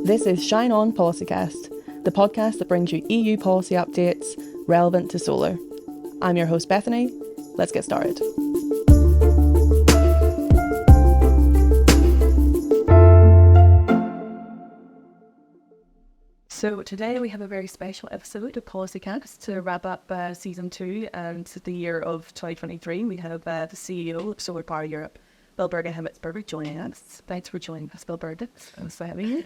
This is Shine On Policycast, the podcast that brings you EU policy updates relevant to solar. I'm your host Bethany. Let's get started. So today we have a very special episode of Policycast to wrap up season 2 and the year of 2023. We have the CEO of SolarPower Europe, Walburga Hemetsberger, joining us. Thanks for joining us, Walburga. Thanks for having you.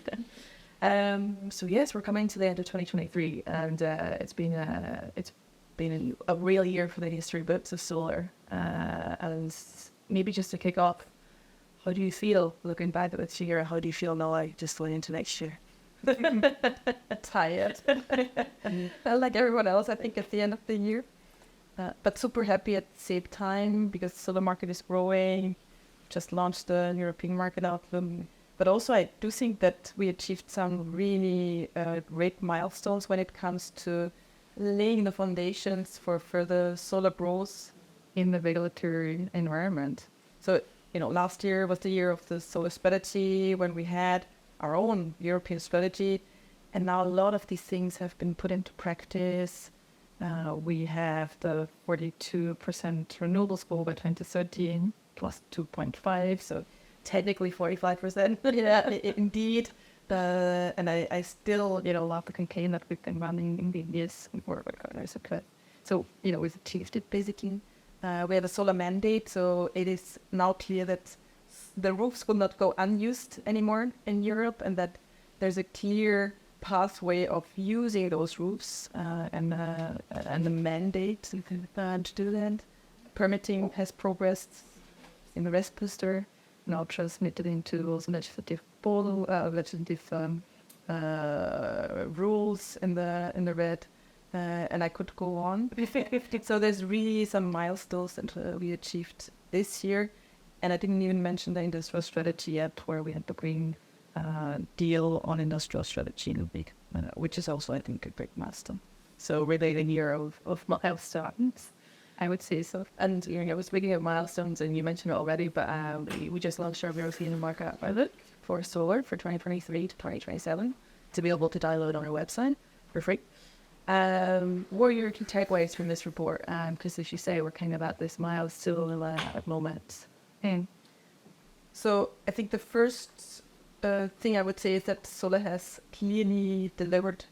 So yes, we're coming to the end of 2023, and it's been a real year for the history books of solar. And maybe just to kick off, how do you feel looking back at this year? How do you feel now, just going into next year? Tired. Well, like everyone else, I think, at the end of the year. But super happy at the same time because the solar market is growing. Just launched the European market outlook. But also I do think that we achieved some really great milestones when it comes to laying the foundations for further solar growth in the regulatory environment. So, last year was the year of the solar strategy when we had our own European strategy, and now a lot of these things have been put into practice. We have the 42% renewables goal by 2030 plus 2.5, so technically 45%. Yeah, indeed. And I still, love the campaign that we've been running in the years before. So, we've achieved it basically. We have a solar mandate, so it is now clear that the roofs will not go unused anymore in Europe, and that there's a clear pathway of using those roofs and the mandate to do that. Permitting has progressed in the rest booster, now transmitted into also legislative rules in the red, and I could go on. So there's really some milestones that we achieved this year. And I didn't even mention the industrial strategy yet, where we had the green deal on industrial strategy in the week, which is also, I think, a great milestone. So really the year of milestones, I would say so. And I was speaking of milestones, and you mentioned it already, but we just launched our European market outlook for solar for 2023 to 2027 to be able to download on our website for free. What are your key takeaways from this report? Because as you say, we're kind of at this milestone at the moment. So I think the first thing I would say is that solar has clearly delivered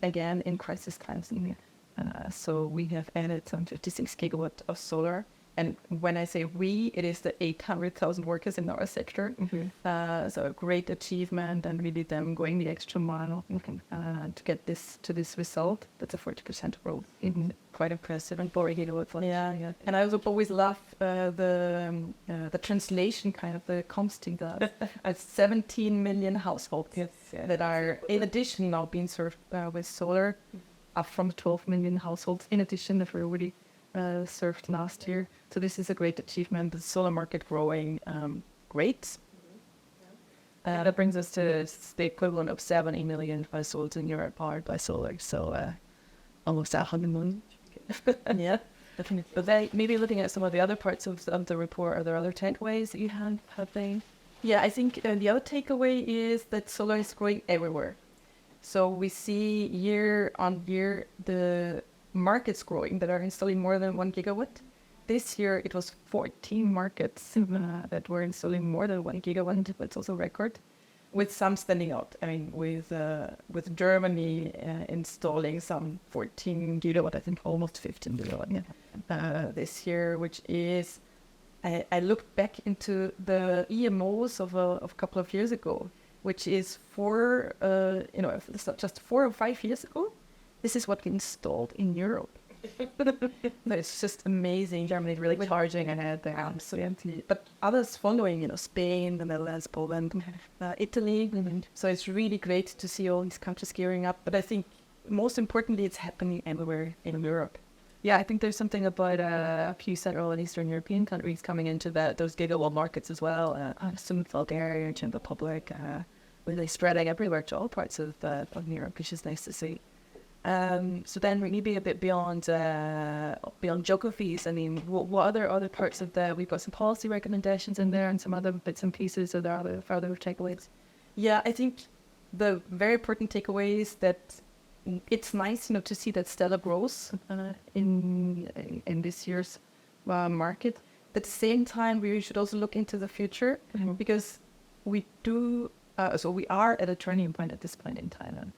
again in crisis times. So we have added some 56 gigawatt of solar. And when I say we, it is the 800,000 workers in our sector. Mm-hmm. So a great achievement, and really them going the extra mile to get to this result. That's a 40% growth. Mm-hmm. Quite impressive. And 4 gigawatts. Yeah. And I also always love the translation, kind of the constant that 17 million households that are in addition now being served with solar, up from 12 million households in addition that were already served last year. So this is a great achievement. The solar market growing great. That brings us to the equivalent of 70 million households in Europe powered by solar. So almost 100 million. Yeah, definitely. But maybe looking at some of the other parts of the report, are there other takeaways that you have there? Yeah, I think the other takeaway is that solar is growing everywhere. So we see year on year the markets growing that are installing more than 1 gigawatt. This year it was 14 markets that were installing more than 1 gigawatt. That's also a record, with some standing out. I mean, with Germany installing some 14 gigawatt, I think almost 15 gigawatt this year, which is, I looked back into the EMOs of a couple of years ago, which is just 4 or 5 years ago. This is what we installed in Europe. It's just amazing. Germany really charging ahead there. Absolutely. But others following, Spain, the Netherlands, Poland, Italy. Mm-hmm. So it's really great to see all these countries gearing up. But I think most importantly, it's happening everywhere in Europe. Yeah, I think there's something about a few Central and Eastern European countries coming into those gigawatt markets as well. Some Bulgaria, Czech Republic, really spreading everywhere to all parts of Europe, which is nice to see. So then maybe a bit beyond geographies. I mean, what other parts of we've got some policy recommendations in there and some other bits and pieces. Are there other further takeaways? Yeah, I think the very important takeaway is that it's nice, to see that stellar growth in this year's market. At the same time, we should also look into the future because we do. So we are at a turning point at this point in time.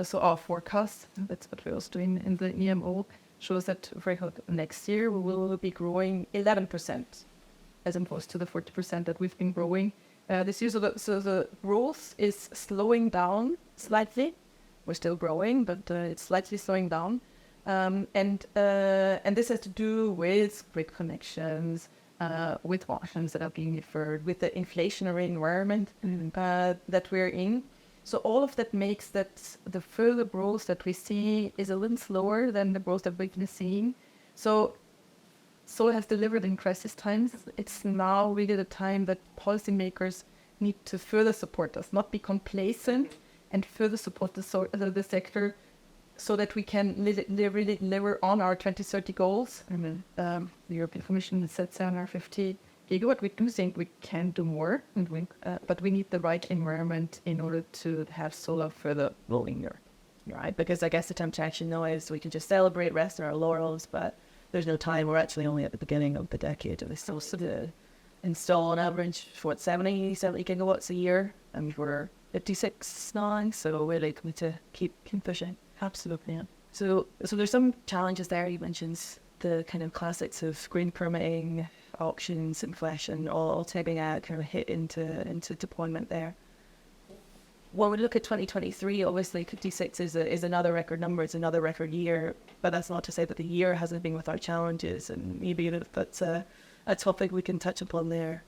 So our forecast, that's what we're also doing in the EMO, shows that for next year we will be growing 11% as opposed to the 40% that we've been growing this year. So the growth is slowing down slightly. We're still growing, but it's slightly slowing down. And this has to do with grid connections, with auctions that are being deferred, with the inflationary environment that we're in. So all of that makes that the further growth that we see is a little slower than the growth that we've been seeing. So Solar has delivered in crisis times. It's now really the time that policymakers need to further support us, not be complacent, and further support the sector so that we can really deliver on our 2030 goals. The European Commission sets down our 50 gigawatt. We do think we can do more, but we need the right environment in order to have solar further growing there. Right, because I guess the temptation now is we can just celebrate, rest on our laurels, but there's no time. We're actually only at the beginning of the decade. We're supposed to install on average, 70 gigawatts a year, and we're 56 now, so we're likely to keep pushing. Absolutely, yeah. So there's some challenges there. You mentioned the kind of classics of green permitting, auctions, inflation, all taking a kind of hit into deployment there. When we look at 2023, obviously 56 is another record number. It's another record year, but that's not to say that the year hasn't been without challenges, and maybe that's a topic we can touch upon there.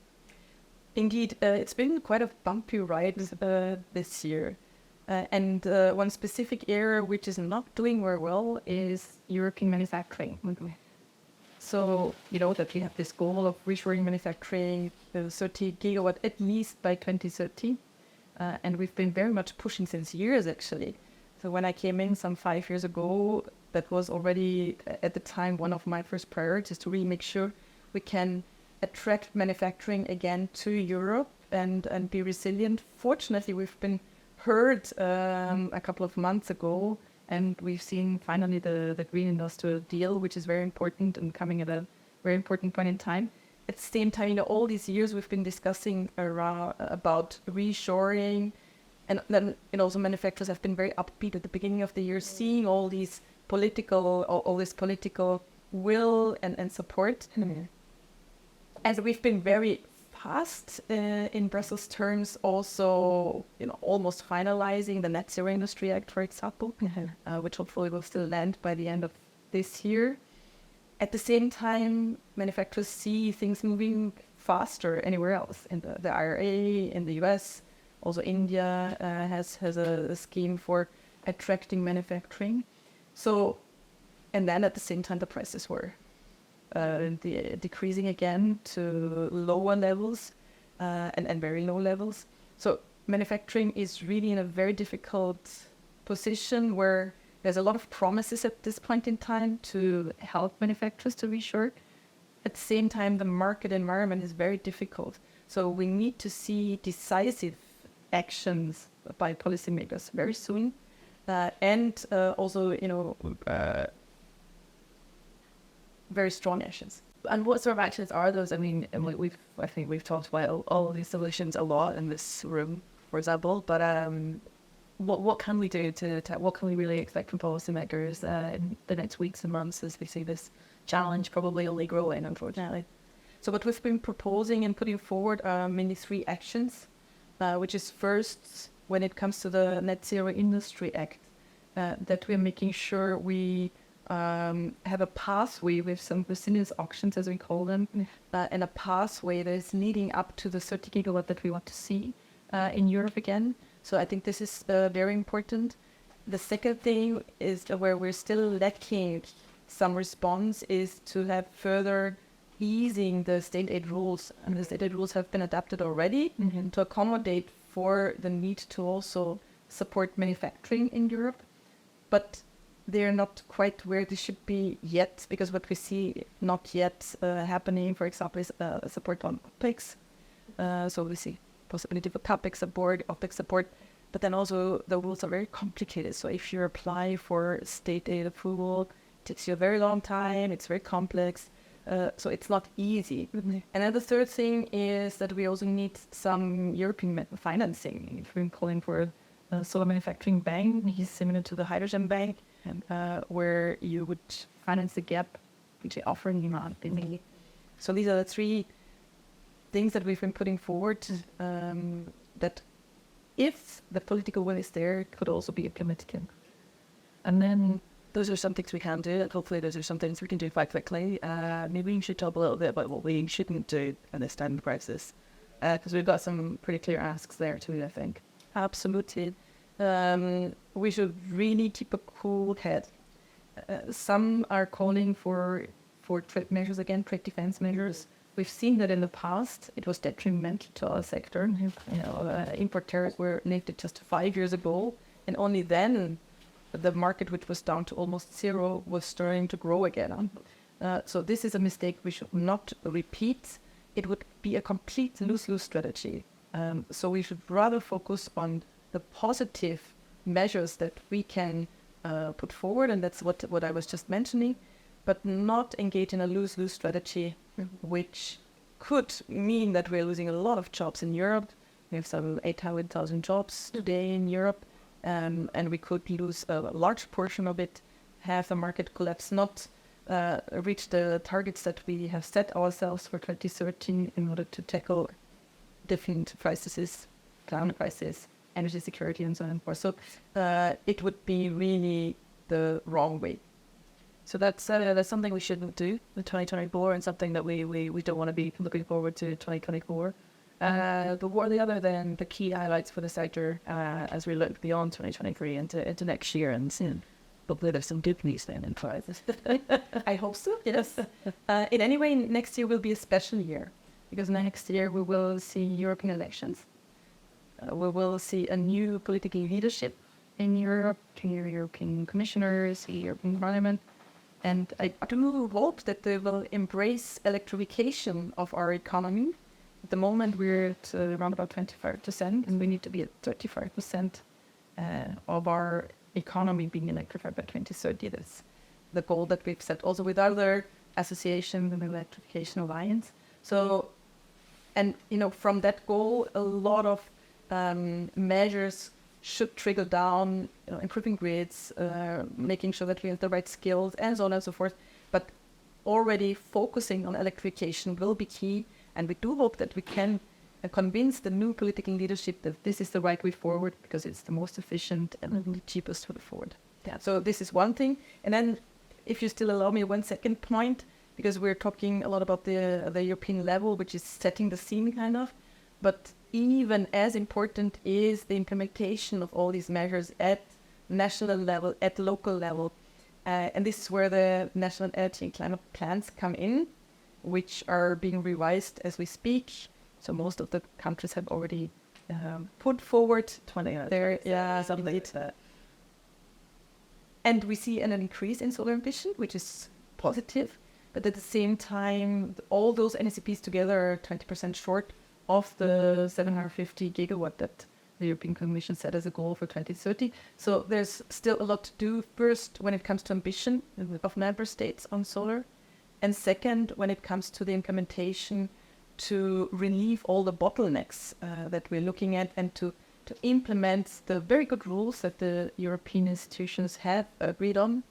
Indeed, it's been quite a bumpy ride this year. And one specific area which is not doing very well is European manufacturing. So, that we have this goal of reshoring manufacturing 30 gigawatt at least by 2030. And we've been very much pushing since years, actually. So when I came in some 5 years ago, that was already at the time one of my first priorities, to really make sure we can attract manufacturing again to Europe and be resilient. Fortunately, we've been heard a couple of months ago, and we've seen finally the Green Industrial Deal, which is very important and coming at a very important point in time. At the same time, all these years we've been discussing about reshoring, and then also manufacturers have been very upbeat at the beginning of the year, seeing all this political will and support. And we've been very fast in Brussels terms, also almost finalizing the Net Zero Industry Act, for example, which hopefully will still land by the end of this year. At the same time, manufacturers see things moving faster anywhere else. In the IRA, in the US, also India has a scheme for attracting manufacturing. So, and then at the same time, the prices were decreasing again to lower levels and very low levels. So manufacturing is really in a very difficult position where there's a lot of promises at this point in time to help manufacturers to reshore. At the same time, the market environment is very difficult. So we need to see decisive actions by policymakers very soon. And also, very strong actions. And what sort of actions are those? I mean, I think we've talked about all of these solutions a lot in this room, for example, but what can we do what can we really expect from policymakers in the next weeks and months as we see this challenge probably only growing, unfortunately? So what we've been proposing and putting forward are mainly 3 actions, which is first, when it comes to the Net Zero Industry Act, that we're making sure we have a pathway with some resilience auctions, as we call them, and a pathway that is leading up to the 30 gigawatt that we want to see in Europe again. So I think this is very important. The second thing is where we're still lacking some response is to have further easing the state aid rules. And the state aid rules have been adapted already to accommodate for the need to also support manufacturing in Europe. But they're not quite where they should be yet, because what we see not yet happening, for example, is support on OPEX. So we see possibility for CAPEX support, OPEX support, but then also the rules are very complicated. So if you apply for state aid approval, it takes you a very long time, it's very complex, so it's not easy. Mm-hmm. And then the third thing is that we also need some European financing. If we're calling for a solar manufacturing bank, is similar to the hydrogen bank, where you would finance the gap between offer and demand. So these are the three things that we've been putting forward, that if the political will is there, could also be implemented. And then those are some things we can do, and hopefully those are some things we can do quite quickly. Maybe we should talk a little bit about what we shouldn't do in this time of crisis, because we've got some pretty clear asks there too, I think. absolutely, we should really keep a cool head. Some are calling for trade measures again, trade defense measures. We've seen that in the past, it was detrimental to our sector. Import tariffs were lifted just 5 years ago, and only then the market, which was down to almost zero, was starting to grow again. So this is a mistake we should not repeat. It would be a complete lose-lose strategy. So we should rather focus on the positive measures that we can put forward, and that's what I was just mentioning, but not engage in a lose-lose strategy, which could mean that we're losing a lot of jobs in Europe. We have some 800,000 jobs today in Europe, and we could lose a large portion of it, have the market collapse, not reach the targets that we have set ourselves for 2030 in order to tackle different crises, climate crisis, energy security, and so on and forth. So it would be really the wrong way. So that's something we shouldn't do in 2024, and something that we don't want to be looking forward to 2024. But what are the key highlights for the sector as we look beyond 2023 into next year, and hopefully there's some good news then in prices. I hope so, yes. In any way, next year will be a special year, because next year we will see European elections. We will see a new political leadership in Europe, new European commissioners, the European Parliament. And I do hope that they will embrace electrification of our economy. At the moment, we're at around about 25%, and we need to be at 35% of our economy being electrified by 2030. That's the goal that we've set also with other associations in the Electrification Alliance. So, and from that goal, a lot of measures should trickle down, improving grids, making sure that we have the right skills, and so on and so forth. But already focusing on electrification will be key, and we do hope that we can convince the new political leadership that this is the right way forward, because it's the most efficient and the cheapest way forward. Yeah. So this is one thing. And then, if you still allow me one second point, because we're talking a lot about the European level, which is setting the scene kind of, but even as important is the implementation of all these measures at national level, at local level. And this is where the national energy and climate plans come in, which are being revised as we speak. So most of the countries have already put forward something like that. And we see an increase in solar ambition, which is positive. But at the same time, all those NSCPs together are 20% short of the 750 gigawatt that the European Commission set as a goal for 2030. So there's still a lot to do. First, when it comes to ambition of member states on solar. And second, when it comes to the implementation, to relieve all the bottlenecks that we're looking at, and to implement the very good rules that the European institutions have agreed on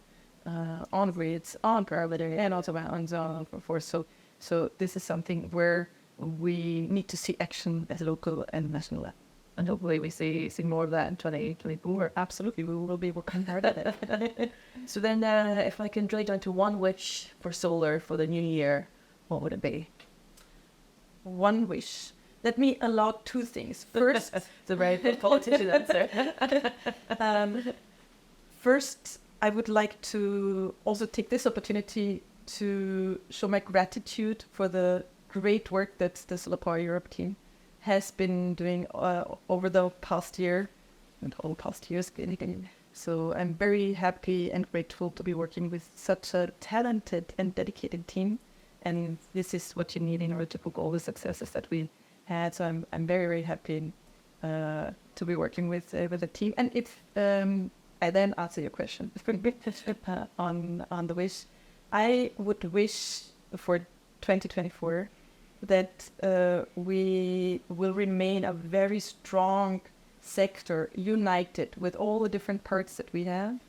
grids, on parameter, and also on so on and so forth. So this is something where we need to see action at local and national level. And hopefully we see more of that in 2024. Absolutely, we will be working hard at it. So then if I can drill down to one wish for solar for the new year, what would it be? One wish. Let me allow two things. First, it's a very politician answer. First, I would like to also take this opportunity to show my gratitude for the great work that the SolarPower Europe team has been doing over the past year and all past years, So I'm very happy and grateful to be working with such a talented and dedicated team. And this is what you need in order to book all the successes that we had. So I'm very, very happy to be working with the team. And if I then answer your question on the wish, I would wish for 2024 that we will remain a very strong sector, united with all the different parts that we have,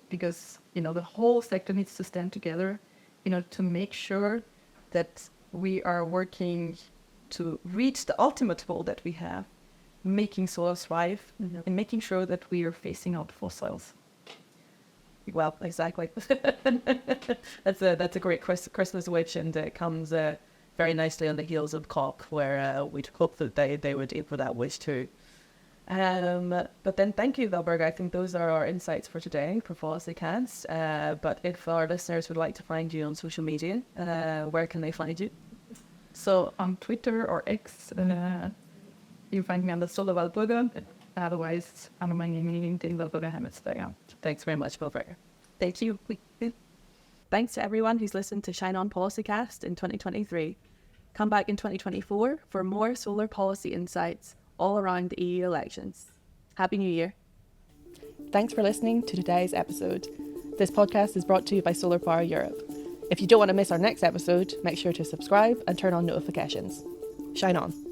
because the whole sector needs to stand together, to make sure that we are working to reach the ultimate goal that we have, making solar thrive, and making sure that we are phasing out fossils. Well, exactly. That's a great Christmas wish, and it comes very nicely on the heels of COP, where we'd hope that they would aim for that wish too. But then thank you, Walburga. I think those are our insights for today for Policycast. But if our listeners would like to find you on social media, where can they find you? So on Twitter or X, you find me on the Solar Walburga. Otherwise, under my name, LinkedIn, Walburga Hemetsberger. Thanks very much, Walburga. Thank you. Thanks to everyone who's listened to Shine On Policycast in 2023. Come back in 2024 for more solar policy insights all around the EU elections. Happy New Year. Thanks for listening to today's episode. This podcast is brought to you by SolarPower Europe. If you don't want to miss our next episode, make sure to subscribe and turn on notifications. Shine on.